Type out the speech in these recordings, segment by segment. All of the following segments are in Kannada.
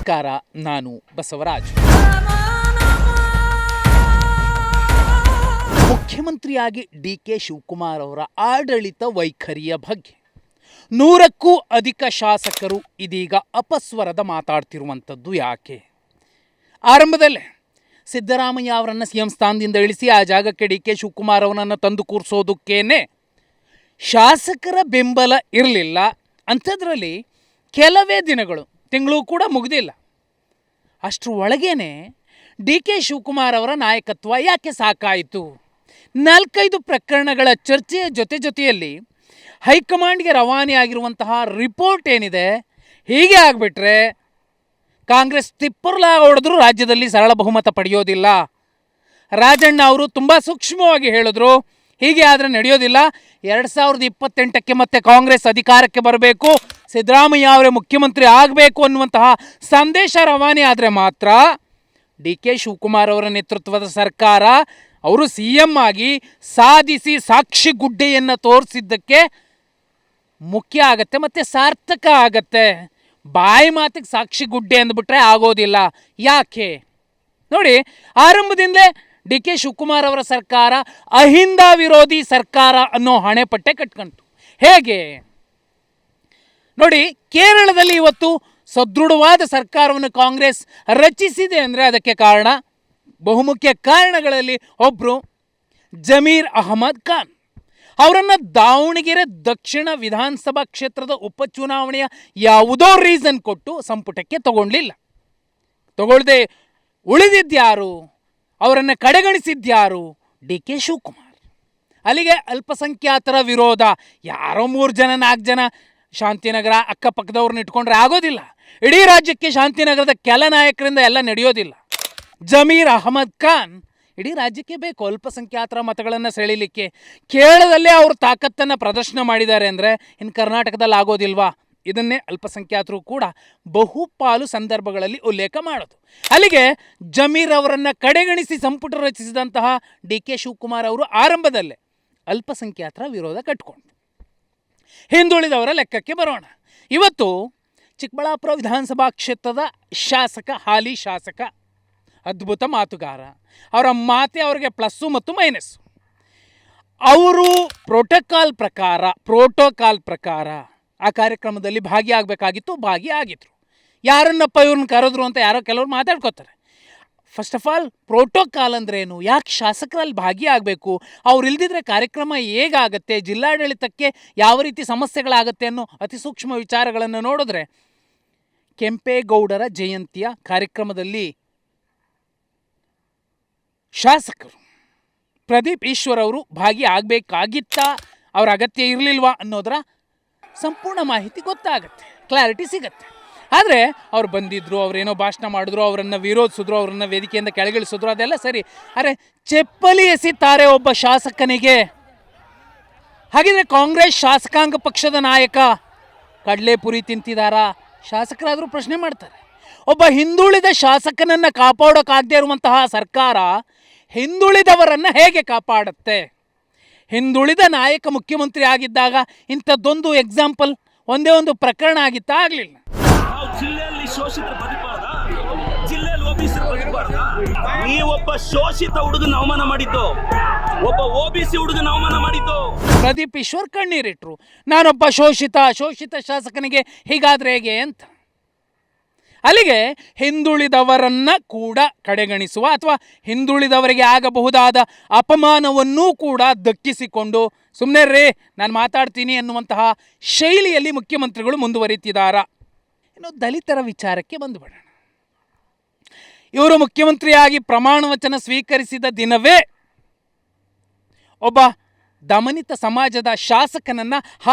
ನಮಸ್ಕಾರ, ನಾನು ಬಸವರಾಜ್. ಮುಖ್ಯಮಂತ್ರಿಯಾಗಿ ಡಿ.ಕೆ. ಶಿವಕುಮಾರ್ ಅವರ ಆಡಳಿತ ವೈಖರಿಯ ಬಗ್ಗೆ 100ಕ್ಕೂ ಅಧಿಕ ಶಾಸಕರು ಇದೀಗ ಅಪಸ್ವರದ ಮಾತಾಡ್ತಿರುವಂಥದ್ದು ಯಾಕೆ? ಆರಂಭದಲ್ಲೇ ಸಿದ್ದರಾಮಯ್ಯ ಅವರನ್ನು ಸಿ ಎಂ ಸ್ಥಾನದಿಂದ ಇಳಿಸಿ ಆ ಜಾಗಕ್ಕೆ ಡಿ.ಕೆ. ಶಿವಕುಮಾರ್ ಅವರನ್ನು ತಂದು ಕೂರಿಸೋದಕ್ಕೇನೆ ಶಾಸಕರ ಬೆಂಬಲ ಇರಲಿಲ್ಲ. ಅಂಥದ್ರಲ್ಲಿ ಕೆಲವೇ ದಿನಗಳು, ತಿಂಗಳು ಕೂಡ ಮುಗಿದಿಲ್ಲ, ಅಷ್ಟರ ಒಳಗೇನೆ ಡಿ.ಕೆ. ಶಿವಕುಮಾರ್ ಅವರ ನಾಯಕತ್ವ ಯಾಕೆ ಸಾಕಾಯಿತು? 4-5 ಪ್ರಕರಣಗಳ ಚರ್ಚೆಯ ಜೊತೆಯಲ್ಲಿ ಹೈಕಮಾಂಡ್ಗೆ ರವಾನೆ ಆಗಿರುವಂತಹ ರಿಪೋರ್ಟ್ ಏನಿದೆ, ಹೀಗೆ ಆಗಿಬಿಟ್ರೆ ಕಾಂಗ್ರೆಸ್ ತಿಪ್ಪರ್ಲ ಹೊಡೆದ್ರೂ ರಾಜ್ಯದಲ್ಲಿ ಸರಳ ಬಹುಮತ ಪಡೆಯೋದಿಲ್ಲ. ರಾಜಣ್ಣ ಅವರು ತುಂಬ ಸೂಕ್ಷ್ಮವಾಗಿ ಹೇಳಿದ್ರು, ಹೀಗೆ ಆದರೆ ನಡೆಯೋದಿಲ್ಲ. 2028ಕ್ಕೆ ಮತ್ತೆ ಕಾಂಗ್ರೆಸ್ ಅಧಿಕಾರಕ್ಕೆ ಬರಬೇಕು, ಸಿದ್ದರಾಮಯ್ಯ ಅವರೇ ಮುಖ್ಯಮಂತ್ರಿ ಆಗಬೇಕು ಅನ್ನುವಂತಹ ಸಂದೇಶ ರವಾನೆ ಆದರೆ ಮಾತ್ರ ಡಿ.ಕೆ. ಶಿವಕುಮಾರ್ ಅವರ ನೇತೃತ್ವದ ಸರ್ಕಾರ ಅವರು ಸಿ ಎಂ ಆಗಿ ಸಾಧಿಸಿ ಸಾಕ್ಷಿ ಗುಡ್ಡೆಯನ್ನು ತೋರಿಸಿದ್ದಕ್ಕೆ ಮುಖ್ಯ ಆಗತ್ತೆ ಮತ್ತು ಸಾರ್ಥಕ ಆಗತ್ತೆ. ಬಾಯಿ ಮಾತಿಗೆ ಸಾಕ್ಷಿ ಗುಡ್ಡೆ ಅಂದ್ಬಿಟ್ರೆ ಆಗೋದಿಲ್ಲ. ಯಾಕೆ ನೋಡಿ, ಆರಂಭದಿಂದಲೇ ಡಿ.ಕೆ. ಶಿವಕುಮಾರ್ ಅವರ ಸರ್ಕಾರ ಅಹಿಂದ ವಿರೋಧಿ ಸರ್ಕಾರ ಅನ್ನೋ ಹಣೆಪಟ್ಟೆ ಕಟ್ಕೊಂತು. ಹೇಗೆ ನೋಡಿ, ಕೇರಳದಲ್ಲಿ ಇವತ್ತು ಸದೃಢವಾದ ಸರ್ಕಾರವನ್ನು ಕಾಂಗ್ರೆಸ್ ರಚಿಸಿದೆ ಅಂದರೆ ಅದಕ್ಕೆ ಕಾರಣ, ಬಹುಮುಖ್ಯ ಕಾರಣಗಳಲ್ಲಿ ಒಬ್ಬರು ಜಮೀರ್ ಅಹಮದ್ ಖಾನ್. ಅವರನ್ನು ದಾವಣಗೆರೆ ದಕ್ಷಿಣ ವಿಧಾನಸಭಾ ಕ್ಷೇತ್ರದ ಉಪಚುನಾವಣೆಯ ಯಾವುದೋ ರೀಸನ್ ಕೊಟ್ಟು ಸಂಪುಟಕ್ಕೆ ತಗೊಳ್ಳದೆ ಉಳಿದಿದ್ಯಾರು? ಅವರನ್ನು ಕಡೆಗಣಿಸಿದ್ಯಾರು? ಡಿ.ಕೆ. ಶಿವಕುಮಾರ್. ಅಲ್ಲಿಗೆ ಅಲ್ಪಸಂಖ್ಯಾತರ ವಿರೋಧ. ಯಾರೋ 3 ಜನ 4 ಜನ ಶಾಂತಿನಗರ ಅಕ್ಕಪಕ್ಕದವ್ರನ್ನ ಇಟ್ಕೊಂಡ್ರೆ ಆಗೋದಿಲ್ಲ. ಇಡೀ ರಾಜ್ಯಕ್ಕೆ ಶಾಂತಿನಗರದ ಕೆಲ ನಾಯಕರಿಂದ ಎಲ್ಲ ನಡೆಯೋದಿಲ್ಲ. ಜಮೀರ್ ಅಹಮದ್ ಖಾನ್ ಇಡೀ ರಾಜ್ಯಕ್ಕೆ ಬೇಕು ಅಲ್ಪಸಂಖ್ಯಾತರ ಮತಗಳನ್ನು ಸೆಳೀಲಿಕ್ಕೆ. ಕೇರಳದಲ್ಲೇ ಅವರು ತಾಕತ್ತನ್ನು ಪ್ರದರ್ಶನ ಮಾಡಿದ್ದಾರೆ ಅಂದರೆ ಇನ್ನು ಕರ್ನಾಟಕದಲ್ಲಿ ಆಗೋದಿಲ್ವಾ? ಇದನ್ನೇ ಅಲ್ಪಸಂಖ್ಯಾತರು ಕೂಡ ಬಹುಪಾಲು ಸಂದರ್ಭಗಳಲ್ಲಿ ಉಲ್ಲೇಖ ಮಾಡೋದು. ಅಲ್ಲಿಗೆ ಜಮೀರ್ ಅವರನ್ನು ಕಡೆಗಣಿಸಿ ಸಂಪುಟ ರಚಿಸಿದಂತಹ ಡಿ.ಕೆ. ಶಿವಕುಮಾರ್ ಅವರು ಆರಂಭದಲ್ಲೇ ಅಲ್ಪಸಂಖ್ಯಾತರ ವಿರೋಧ ಕಟ್ಕೊಂಡು ಹಿಂದುಳಿದವರ ಲೆಕ್ಕಕ್ಕೆ ಬರೋಣ. ಇವತ್ತು ಚಿಕ್ಕಬಳ್ಳಾಪುರ ವಿಧಾನಸಭಾ ಕ್ಷೇತ್ರದ ಹಾಲಿ ಶಾಸಕ, ಅದ್ಭುತ ಮಾತುಗಾರ. ಅವರ ಮಾತೆ ಅವರಿಗೆ ಪ್ಲಸ್ಸು ಮತ್ತು ಮೈನಸ್ಸು. ಅವರು ಪ್ರೋಟೋಕಾಲ್ ಪ್ರಕಾರ ಆ ಕಾರ್ಯಕ್ರಮದಲ್ಲಿ ಭಾಗಿಯಾಗಬೇಕಾಗಿತ್ತು, ಭಾಗಿಯಾಗಿದ್ರು. ಯಾರನ್ನಪ್ಪ ಇವ್ರನ್ನ ಕರೆದ್ರು ಅಂತ ಯಾರೋ ಕೆಲವರು ಮಾತಾಡ್ಕೋತಾರೆ. ಫಸ್ಟ್ ಆಫ್ ಆಲ್ ಪ್ರೋಟೋಕಾಲ್ ಅಂದ್ರೇನು? ಯಾಕೆ ಶಾಸಕರಲ್ಲಿ ಭಾಗಿಯಾಗಬೇಕು? ಅವ್ರು ಇಲ್ದಿದ್ರೆ ಕಾರ್ಯಕ್ರಮ ಹೇಗಾಗತ್ತೆ? ಜಿಲ್ಲಾಡಳಿತಕ್ಕೆ ಯಾವ ರೀತಿ ಸಮಸ್ಯೆಗಳಾಗತ್ತೆ ಅನ್ನೋ ಅತಿ ಸೂಕ್ಷ್ಮ ವಿಚಾರಗಳನ್ನು ನೋಡಿದ್ರೆ, ಕೆಂಪೇಗೌಡರ ಜಯಂತಿಯ ಕಾರ್ಯಕ್ರಮದಲ್ಲಿ ಶಾಸಕರು ಪ್ರದೀಪ್ ಈಶ್ವರ್ ಅವರು ಭಾಗಿಯಾಗಬೇಕಾಗಿತ್ತಾ, ಅವ್ರ ಅಗತ್ಯ ಇರಲಿಲ್ವಾ ಅನ್ನೋದರ ಸಂಪೂರ್ಣ ಮಾಹಿತಿ ಗೊತ್ತಾಗತ್ತೆ, ಕ್ಲಾರಿಟಿ ಸಿಗತ್ತೆ. ಆದರೆ ಅವ್ರು ಬಂದಿದ್ದರು, ಅವರೇನೋ ಭಾಷಣ ಮಾಡಿದ್ರು, ಅವರನ್ನು ವಿರೋಧಿಸಿದ್ರು, ಅವರನ್ನು ವೇದಿಕೆಯಿಂದ ಕೆಳಗಿಳಿಸಿದ್ರು, ಅದೆಲ್ಲ ಸರಿ. ಆದರೆ ಚಪ್ಪಲಿ ಎಸಿತಾರೆ ಒಬ್ಬ ಶಾಸಕನಿಗೆ. ಹಾಗಿದ್ರೆ ಕಾಂಗ್ರೆಸ್ ಶಾಸಕಾಂಗ ಪಕ್ಷದ ನಾಯಕ ಕಡಲೆಪುರಿ ತಿಂತಿದ್ದಾರಾ? ಶಾಸಕರಾದರೂ ಪ್ರಶ್ನೆ ಮಾಡ್ತಾರೆ. ಒಬ್ಬ ಹಿಂದುಳಿದ ಶಾಸಕನನ್ನು ಕಾಪಾಡೋಕ್ಕಾಗದೇ ಇರುವಂತಹ ಸರ್ಕಾರ ಹಿಂದುಳಿದವರನ್ನು ಹೇಗೆ ಕಾಪಾಡುತ್ತೆ? ಹಿಂದುಳಿದ ನಾಯಕ ಮುಖ್ಯಮಂತ್ರಿ ಆಗಿದ್ದಾಗ ಇಂಥದ್ದೊಂದು ಎಕ್ಸಾಂಪಲ್, ಒಂದೇ ಒಂದು ಪ್ರಕರಣ ಆಗಿತ್ತಾ? ಆಗಲಿಲ್ಲ. ಜಿಲ್ಲೆಯಲ್ಲಿ ಶೋಷಿತರ ಬದುಕಬಾರ್ದ? ಜಿಲ್ಲೆಯಲ್ಲಿ ಓಬಿಸಿ ಬದುಕಬಾರ್ದ? ನೀವೊಬ್ಬ ಶೋಷಿತ ಹುಡುಗನ ಅವಮಾನ ಮಾಡಿದ್ದು, ಒಬ್ಬ ಓಬಿಸಿ ಹುಡುಗನ ಅವಮಾನ ಮಾಡಿದ್ದು. ಪ್ರದೀಪ್ ಈಶ್ವರ್ ಕಣ್ಣೀರಿಟ್ರು. ನಾನೊಬ್ಬ ಶೋಷಿತ ಶಾಸಕನಿಗೆ ಹೀಗಾದ್ರೆ ಹೇಗೆ ಅಂತ. ಅಲ್ಲಿಗೆ ಹಿಂದುಳಿದವರನ್ನ ಕೂಡ ಕಡೆಗಣಿಸುವ ಅಥವಾ ಹಿಂದುಳಿದವರಿಗೆ ಆಗಬಹುದಾದ ಅಪಮಾನವನ್ನೂ ಕೂಡ ದಕ್ಕಿಸಿಕೊಂಡು ಸುಮ್ಮನೆ ರೇ ನಾನು ಮಾತಾಡ್ತೀನಿ ಅನ್ನುವಂತಹ ಶೈಲಿಯಲ್ಲಿ ಮುಖ್ಯಮಂತ್ರಿಗಳು ಮುಂದುವರಿತಿದ್ದಾರಾ? ಇನ್ನು ದಲಿತರ ವಿಚಾರಕ್ಕೆ ಬಂದುಬಿಡೋಣ. ಇವರು ಮುಖ್ಯಮಂತ್ರಿಯಾಗಿ ಪ್ರಮಾಣ ವಚನ ಸ್ವೀಕರಿಸಿದ ದಿನವೇ ಒಬ್ಬ ದಮನಿತ ಸಮಾಜದ ಶಾಸಕನನ್ನು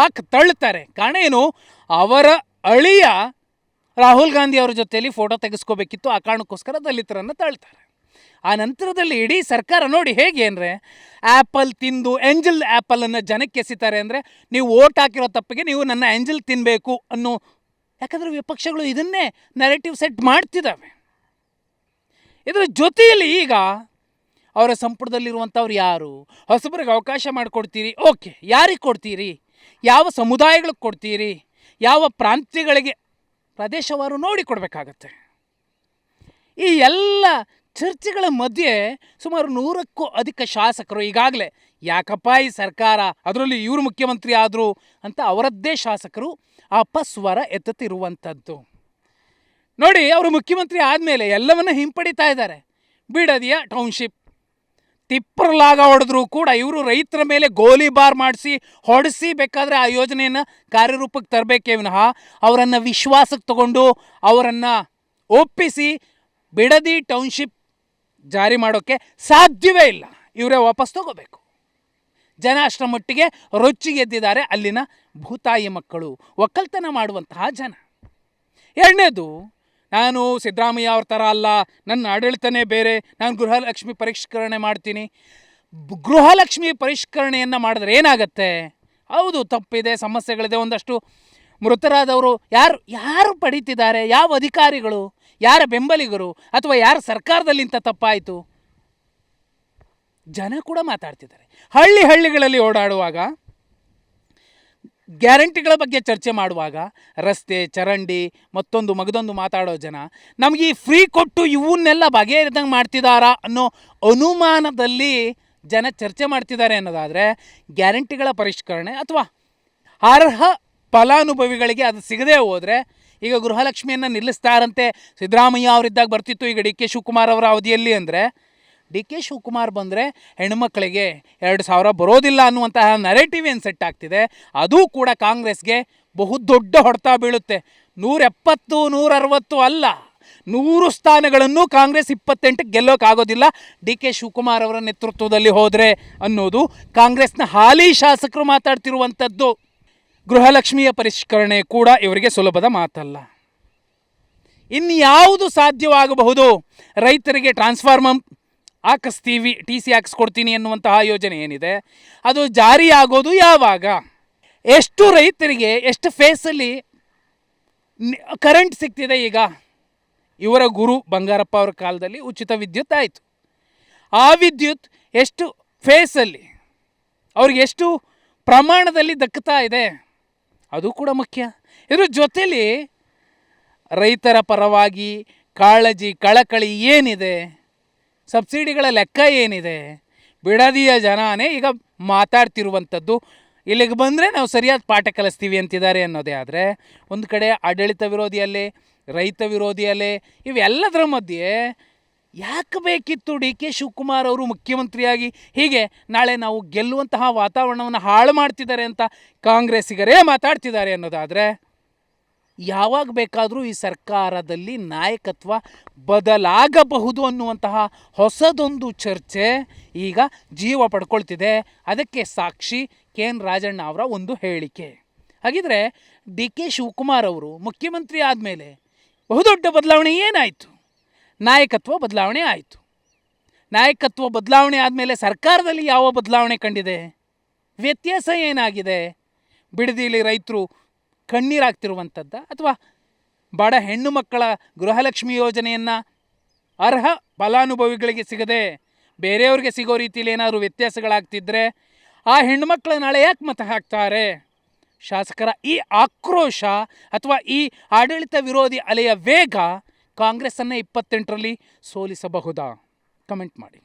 ತಳ್ಳುತ್ತಾರೆ. ಕಾರಣ ಏನು? ಅವರ ಅಳಿಯ ರಾಹುಲ್ ಗಾಂಧಿ ಅವರ ಜೊತೆಯಲ್ಲಿ ಫೋಟೋ ತೆಗೆಸ್ಕೋಬೇಕಿತ್ತು, ಆ ಕಾರಣಕ್ಕೋಸ್ಕರ ದಲಿತರನ್ನು ತಳ್ತಾರೆ. ಆ ನಂತರದಲ್ಲಿ ಇಡೀ ಸರ್ಕಾರ ನೋಡಿ ಹೇಗೆ ಅಂದರೆ, ಆ್ಯಪಲ್ ತಿಂದು ಎಂಜಲ್ ಆ್ಯಪಲನ್ನು ಜನಕ್ಕೆ ಎಸಿತಾರೆ. ಅಂದರೆ ನೀವು ಓಟ್ ಹಾಕಿರೋ ತಪ್ಪಿಗೆ ನೀವು ನನ್ನ ಎಂಜಲ್ ತಿನ್ನಬೇಕು ಅನ್ನೋ, ಯಾಕಂದರೆ ವಿಪಕ್ಷಗಳು ಇದನ್ನೇ ನರೇಟಿವ್ ಸೆಟ್ ಮಾಡ್ತಿದ್ದಾವೆ. ಇದರ ಜೊತೆಯಲ್ಲಿ ಈಗ ಅವರ ಸಂಪುಟದಲ್ಲಿರುವಂಥವ್ರು ಯಾರು? ಹೊಸಬರಿಗೆ ಅವಕಾಶ ಮಾಡಿಕೊಡ್ತೀರಿ, ಓಕೆ, ಯಾರಿಗೆ ಕೊಡ್ತೀರಿ? ಯಾವ ಸಮುದಾಯಗಳಿಗೆ ಕೊಡ್ತೀರಿ? ಯಾವ ಪ್ರಾಂತ್ಯಗಳಿಗೆ? ಪ್ರದೇಶವಾರು ನೋಡಿ ಕೊಡಬೇಕಾಗತ್ತೆ. ಈ ಎಲ್ಲ ಚರ್ಚೆಗಳ ಮಧ್ಯೆ ಸುಮಾರು 100ಕ್ಕೂ ಅಧಿಕ ಶಾಸಕರು ಈಗಾಗಲೇ ಯಾಕಪ್ಪ ಈ ಸರ್ಕಾರ ಅದರಲ್ಲಿ ಇವರು ಮುಖ್ಯಮಂತ್ರಿ ಆದರು ಅಂತ ಅವರದ್ದೇ ಶಾಸಕರು ಅಪಸ್ವರ ಎತ್ತುತ್ತಿರುವಂಥದ್ದು ನೋಡಿ. ಅವರು ಮುಖ್ಯಮಂತ್ರಿ ಆದಮೇಲೆ ಎಲ್ಲವನ್ನ ಹಿಂಪಡಿತಾ ಇದ್ದಾರೆ. ಬಿಡದಿಯ ಟೌನ್ಶಿಪ್ ತಿಪ್ಪರಲಾಗ ಹೊಡೆದ್ರೂ ಕೂಡ ಇವರು ರೈತರ ಮೇಲೆ ಗೋಲಿಬಾರ್ ಮಾಡಿಸಿ ಹೊಡೆಸಿ ಬೇಕಾದರೆ ಆ ಯೋಜನೆಯನ್ನು ಕಾರ್ಯರೂಪಕ್ಕೆ ತರಬೇಕೇ ವಿನಃ ಅವರನ್ನು ವಿಶ್ವಾಸಕ್ಕೆ ತಗೊಂಡು ಅವರನ್ನು ಒಪ್ಪಿಸಿ ಬಿಡದಿ ಟೌನ್ಶಿಪ್ ಜಾರಿ ಮಾಡೋಕ್ಕೆ ಸಾಧ್ಯವೇ ಇಲ್ಲ. ಇವರೇ ವಾಪಸ್ ತಗೋಬೇಕು. ಜನ ಅಷ್ಟರ ಮಟ್ಟಿಗೆ ರೊಚ್ಚಿಗೆದ್ದಿದ್ದಾರೆ ಅಲ್ಲಿನ ಭೂತಾಯಿ ಮಕ್ಕಳು, ಒಕ್ಕಲ್ತನ ಮಾಡುವಂತಹ ಜನ. ಎರಡನೇದು, ನಾನು ಸಿದ್ದರಾಮಯ್ಯ ಅವ್ರ ಥರ ಅಲ್ಲ, ನನ್ನ ಆಡಳಿತನೇ ಬೇರೆ, ನಾನು ಗೃಹಲಕ್ಷ್ಮಿ ಪರಿಷ್ಕರಣೆ ಮಾಡ್ತೀನಿ. ಗೃಹಲಕ್ಷ್ಮಿ ಪರಿಷ್ಕರಣೆಯನ್ನು ಮಾಡಿದ್ರೆ ಏನಾಗತ್ತೆ? ಹೌದು, ತಪ್ಪಿದೆ, ಸಮಸ್ಯೆಗಳಿದೆ, ಒಂದಷ್ಟು ಮೃತರಾದವರು ಯಾರು ಪಡೀತಿದ್ದಾರೆ? ಯಾವ ಅಧಿಕಾರಿಗಳು, ಯಾರ ಬೆಂಬಲಿಗರು, ಅಥವಾ ಯಾರ ಸರ್ಕಾರದಲ್ಲಿ ಇಂಥ ತಪ್ಪಾಯಿತು? ಜನ ಕೂಡ ಮಾತಾಡ್ತಿದ್ದಾರೆ. ಹಳ್ಳಿಗಳಲ್ಲಿ ಓಡಾಡುವಾಗ, ಗ್ಯಾರಂಟಿಗಳ ಬಗ್ಗೆ ಚರ್ಚೆ ಮಾಡುವಾಗ ರಸ್ತೆ ಚರಂಡಿ ಮಗದೊಂದು ಮಾತಾಡೋ ಜನ ನಮಗೆ ಈ ಫ್ರೀ ಕೊಟ್ಟು ಇವನ್ನೆಲ್ಲ ಬಗೆಹರಿದಂಗೆ ಮಾಡ್ತಿದ್ದಾರಾ ಅನ್ನೋ ಅನುಮಾನದಲ್ಲಿ ಜನ ಚರ್ಚೆ ಮಾಡ್ತಿದ್ದಾರೆ ಅನ್ನೋದಾದರೆ, ಗ್ಯಾರಂಟಿಗಳ ಪರಿಷ್ಕರಣೆ ಅಥವಾ ಅರ್ಹ ಫಲಾನುಭವಿಗಳಿಗೆ ಅದು ಸಿಗದೇ ಹೋದರೆ, ಈಗ ಗೃಹಲಕ್ಷ್ಮಿಯನ್ನು ನಿಲ್ಲಿಸ್ತಾರಂತೆ, ಸಿದ್ದರಾಮಯ್ಯ ಅವರಿದ್ದಾಗ ಬರ್ತಿತ್ತು, ಈಗ ಡಿ ಕೆ ಶಿವಕುಮಾರ್ ಅವರ ಅವಧಿಯಲ್ಲಿ ಅಂದರೆ, ಡಿ ಕೆ ಶಿವಕುಮಾರ್ ಬಂದರೆ ಹೆಣ್ಮಕ್ಳಿಗೆ 2,000 ಬರೋದಿಲ್ಲ ಅನ್ನುವಂತಹ ನರೇಟಿವ್ ಏನು ಸೆಟ್ ಆಗ್ತಿದೆ, ಅದೂ ಕೂಡ ಕಾಂಗ್ರೆಸ್ಗೆ ಬಹುದೊಡ್ಡ ಹೊಡೆತ ಬೀಳುತ್ತೆ. 170 160 ಅಲ್ಲ, 100 ಸ್ಥಾನಗಳನ್ನು ಕಾಂಗ್ರೆಸ್ 28ಕ್ಕೆ ಗೆಲ್ಲೋಕ್ಕಾಗೋದಿಲ್ಲ ಡಿ ಕೆ ಶಿವಕುಮಾರ್ ಅವರ ನೇತೃತ್ವದಲ್ಲಿ ಹೋದರೆ ಅನ್ನೋದು ಕಾಂಗ್ರೆಸ್ನ ಹಾಲಿ ಶಾಸಕರು ಮಾತಾಡ್ತಿರುವಂಥದ್ದು. ಗೃಹಲಕ್ಷ್ಮಿಯ ಪರಿಷ್ಕರಣೆ ಕೂಡ ಇವರಿಗೆ ಸುಲಭದ ಮಾತಲ್ಲ. ಇನ್ಯಾವುದು ಸಾಧ್ಯವಾಗಬಹುದು? ರೈತರಿಗೆ ಟ್ರಾನ್ಸ್ಫಾರ್ಮರ್ ಹಾಕಿಸ್ತೀವಿ, ಟಿ ಸಿ ಹಾಕಿಸ್ಕೊಡ್ತೀನಿ ಎನ್ನುವಂತಹ ಯೋಜನೆ ಏನಿದೆ, ಅದು ಜಾರಿಯಾಗೋದು ಯಾವಾಗ? ಎಷ್ಟು ರೈತರಿಗೆ ಎಷ್ಟು ಫೇಸಲ್ಲಿ ಕರೆಂಟ್ ಸಿಗ್ತಿದೆ? ಈಗ ಇವರ ಗುರು ಬಂಗಾರಪ್ಪ ಅವರ ಕಾಲದಲ್ಲಿ ಉಚಿತ ವಿದ್ಯುತ್ ಆಯಿತು. ಆ ವಿದ್ಯುತ್ ಎಷ್ಟು ಫೇಸಲ್ಲಿ ಅವ್ರಿಗೆ ಎಷ್ಟು ಪ್ರಮಾಣದಲ್ಲಿ ದಕ್ಕುತ್ತಾ ಇದೆ, ಅದು ಕೂಡ ಮುಖ್ಯ. ಇದ್ರ ಜೊತೆಲಿ ರೈತರ ಪರವಾಗಿ ಕಾಳಜಿ ಕಳಕಳಿ ಏನಿದೆ, ಸಬ್ಸಿಡಿಗಳ ಲೆಕ್ಕ ಏನಿದೆ, ಬಿಡದಿಯ ಜನನೇ ಈಗ ಮಾತಾಡ್ತಿರುವಂಥದ್ದು. ಇಲ್ಲಿಗೆ ಬಂದರೆ ನಾವು ಸರಿಯಾದ ಪಾಠ ಕಲಿಸ್ತೀವಿ ಅಂತಿದ್ದಾರೆ ಅನ್ನೋದೇ. ಆದರೆ ಒಂದು ಕಡೆ ಆಡಳಿತ ವಿರೋಧಿಯಲ್ಲೇ, ರೈತ ವಿರೋಧಿಯಲ್ಲೇ, ಇವೆಲ್ಲದರ ಮಧ್ಯೆ ಯಾಕೆ ಬೇಕಿತ್ತು ಡಿ ಕೆ ಶಿವಕುಮಾರ್ ಅವರು ಮುಖ್ಯಮಂತ್ರಿಯಾಗಿ? ಹೀಗೆ ನಾಳೆ ನಾವು ಗೆಲ್ಲುವಂತಹ ವಾತಾವರಣವನ್ನು ಹಾಳು ಮಾಡ್ತಿದ್ದಾರೆ ಅಂತ ಕಾಂಗ್ರೆಸ್ಸಿಗರೇ ಮಾತಾಡ್ತಿದ್ದಾರೆ ಅನ್ನೋದಾದರೆ, ಯಾವಾಗ ಬೇಕಾದರೂ ಈ ಸರ್ಕಾರದಲ್ಲಿ ನಾಯಕತ್ವ ಬದಲಾಗಬಹುದು ಅನ್ನುವಂತಹ ಹೊಸದೊಂದು ಚರ್ಚೆ ಈಗ ಜೀವ ಪಡ್ಕೊಳ್ತಿದೆ. ಅದಕ್ಕೆ ಸಾಕ್ಷಿ KN ರಾಜಣ್ಣ ಅವರ ಒಂದು ಹೇಳಿಕೆ. ಹಾಗಿದ್ರೆ ಡಿ ಕೆ ಶಿವಕುಮಾರ್ ಅವರು ಮುಖ್ಯಮಂತ್ರಿ ಆದಮೇಲೆ ಬಹುದೊಡ್ಡ ಬದಲಾವಣೆ ಏನಾಯಿತು? ನಾಯಕತ್ವ ಬದಲಾವಣೆ ಆಯಿತು. ನಾಯಕತ್ವ ಬದಲಾವಣೆ ಆದಮೇಲೆ ಸರ್ಕಾರದಲ್ಲಿ ಯಾವ ಬದಲಾವಣೆ ಕಂಡಿದೆ? ವ್ಯತ್ಯಾಸ ಏನಾಗಿದೆ? ಬಿಡದಿಲಿ ರೈತರು ಕಣ್ಣೀರಾಗ್ತಿರುವಂಥದ್ದ, ಅಥವಾ ಬಡ ಹೆಣ್ಣು ಮಕ್ಕಳ ಗೃಹಲಕ್ಷ್ಮಿ ಯೋಜನೆಯನ್ನು ಅರ್ಹ ಫಲಾನುಭವಿಗಳಿಗೆ ಸಿಗದೆ ಬೇರೆಯವ್ರಿಗೆ ಸಿಗೋ ರೀತಿಯಲ್ಲಿ ಏನಾದರೂ ವ್ಯತ್ಯಾಸಗಳಾಗ್ತಿದ್ರೆ ಆ ಹೆಣ್ಣುಮಕ್ಕಳ ನಾಳೆ ಯಾಕೆ ಮತ ಹಾಕ್ತಾರೆ? ಶಾಸಕರ ಈ ಆಕ್ರೋಶ ಅಥವಾ ಈ ಆಡಳಿತ ವಿರೋಧಿ ಅಲೆಯ ವೇಗ ಕಾಂಗ್ರೆಸ್ಸನ್ನು 28ರಲ್ಲಿ ಸೋಲಿಸಬಹುದಾ? ಕಮೆಂಟ್ ಮಾಡಿ.